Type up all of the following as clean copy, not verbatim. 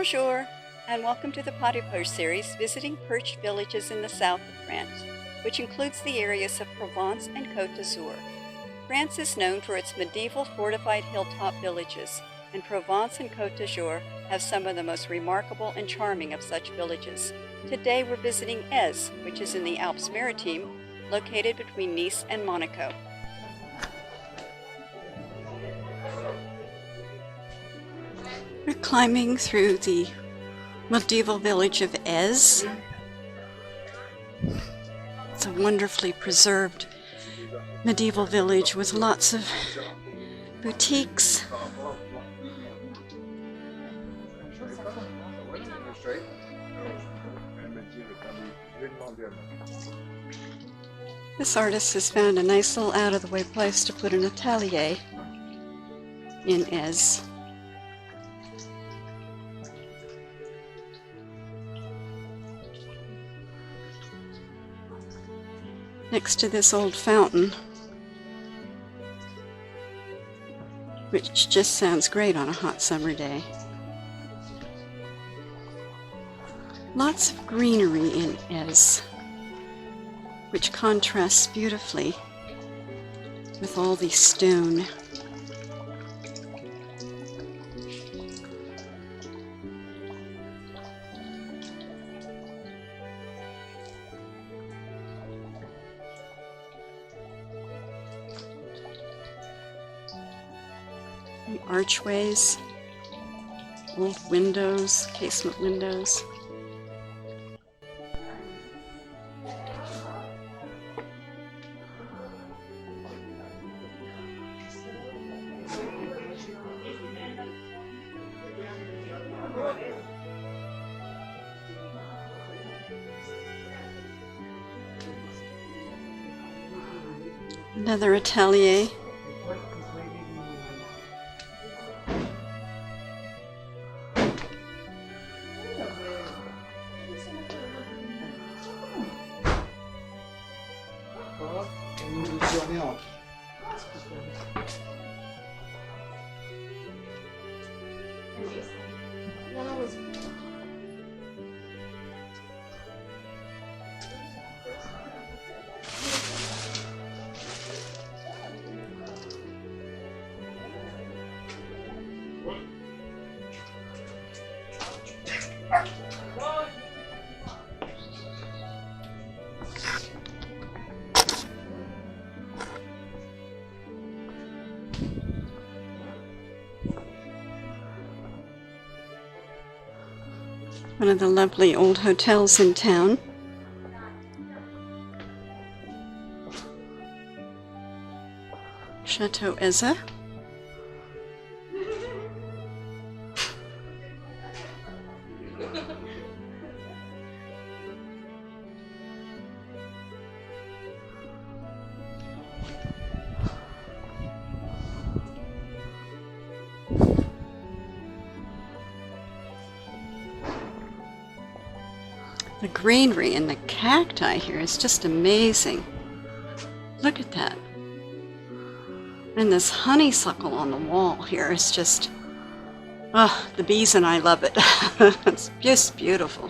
Bonjour, and welcome to the Pas de Perched series visiting perched villages in the south of France, which includes the areas of Provence and Côte d'Azur. France is known for its medieval fortified hilltop villages, and Provence and Côte d'Azur have some of the most remarkable and charming of such villages. Today we're visiting Èze, which is in the Alpes-Maritimes, located between Nice and Monaco. We're climbing through the medieval village of Èze. It's a wonderfully preserved medieval village with lots of boutiques. This artist has found a nice little out-of-the-way place to put an atelier in Èze. Next to this old fountain, which just sounds great on a hot summer day. Lots of greenery in Èze, which contrasts beautifully with all the stone. The archways, old windows, casement windows. Another atelier. One of the lovely old hotels in town. Chateau Èze. The greenery and the cacti here is just amazing. Look at that. And this honeysuckle on the wall here is just, the bees and I love it. It's just beautiful.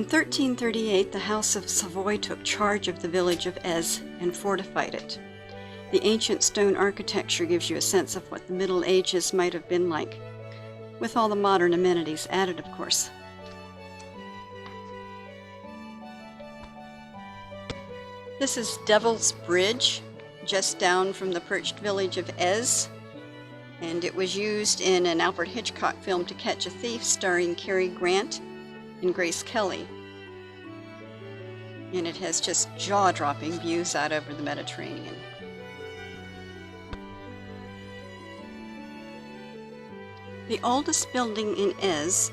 1338, the House of Savoy took charge of the village of Ez and fortified it. The ancient stone architecture gives you a sense of what the Middle Ages might have been like, with all the modern amenities added, of course. This is Devil's Bridge, just down from the Perched village of Ez, and it was used in an Alfred Hitchcock film, To Catch a Thief, starring Cary Grant and Grace Kelly. And it has just jaw-dropping views out over the Mediterranean. The oldest building in Ez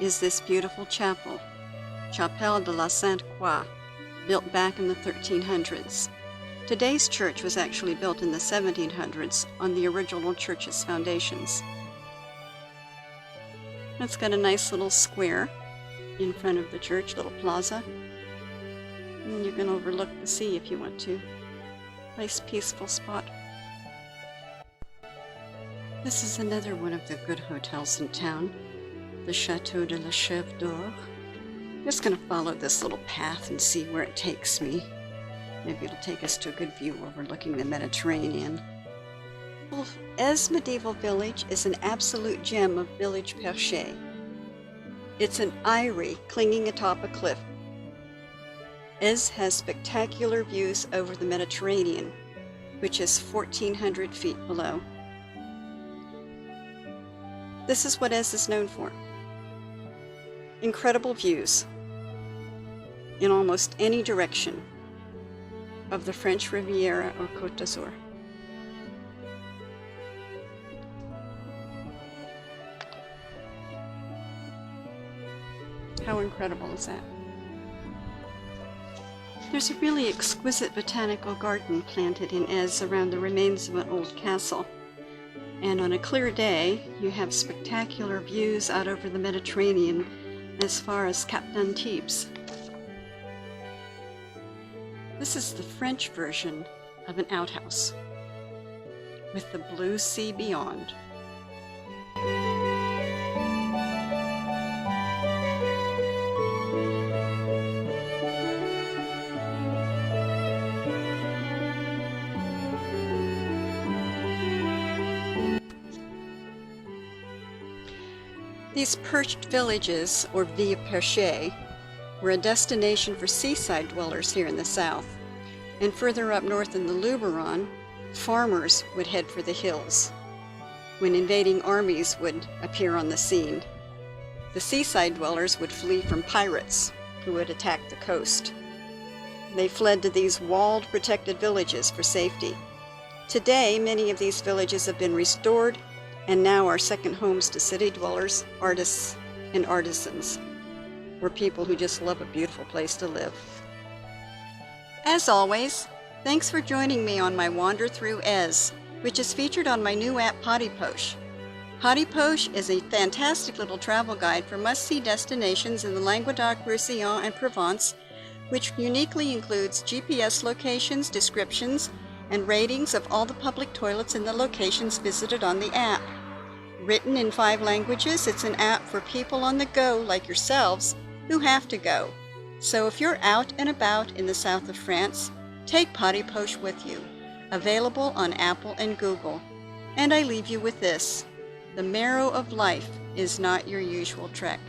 is this beautiful chapel, Chapelle de la Sainte-Croix, built back in the 1300s. Today's church was actually built in the 1700s on the original church's foundations. It's got a nice little square in front of the church, little plaza. And you can overlook the sea if you want to. Nice peaceful spot. This is another one of the good hotels in town, the Château de la Chèvre d'Or. I'm just going to follow this little path and see where it takes me. Maybe it'll take us to a good view overlooking the Mediterranean. Well, Ez Medieval Village is an absolute gem of village Perched. It's an eyrie clinging atop a cliff. Ez has spectacular views over the Mediterranean, which is 1,400 feet below. This is what Ez is known for. Incredible views in almost any direction of the French Riviera or Côte d'Azur. How incredible is that? There's a really exquisite botanical garden planted in Ez around the remains of an old castle. And on a clear day, you have spectacular views out over the Mediterranean as far as Cap d'Antibes. This is the French version of an outhouse, with the blue sea beyond. These perched villages, or villes perchées, were a destination for seaside dwellers here in the south, and further up north in the Luberon, farmers would head for the hills when invading armies would appear on the scene. The seaside dwellers would flee from pirates who would attack the coast. They fled to these walled, protected villages for safety. Today, many of these villages have been restored and now are second homes to city dwellers, artists, and artisans, or people who just love a beautiful place to live. As always, thanks for joining me on my wander through Ez, which is featured on my new app Perched. Perched is a fantastic little travel guide for must-see destinations in the Languedoc-Roussillon and Provence, which uniquely includes GPS locations, descriptions, and ratings of all the public toilets in the locations visited on the app. Written in 5 languages, it's an app for people on the go like yourselves who have to go. So if you're out and about in the south of France, take Perched with you. Available on Apple and Google. And I leave you with this: the marrow of life is not your usual trek.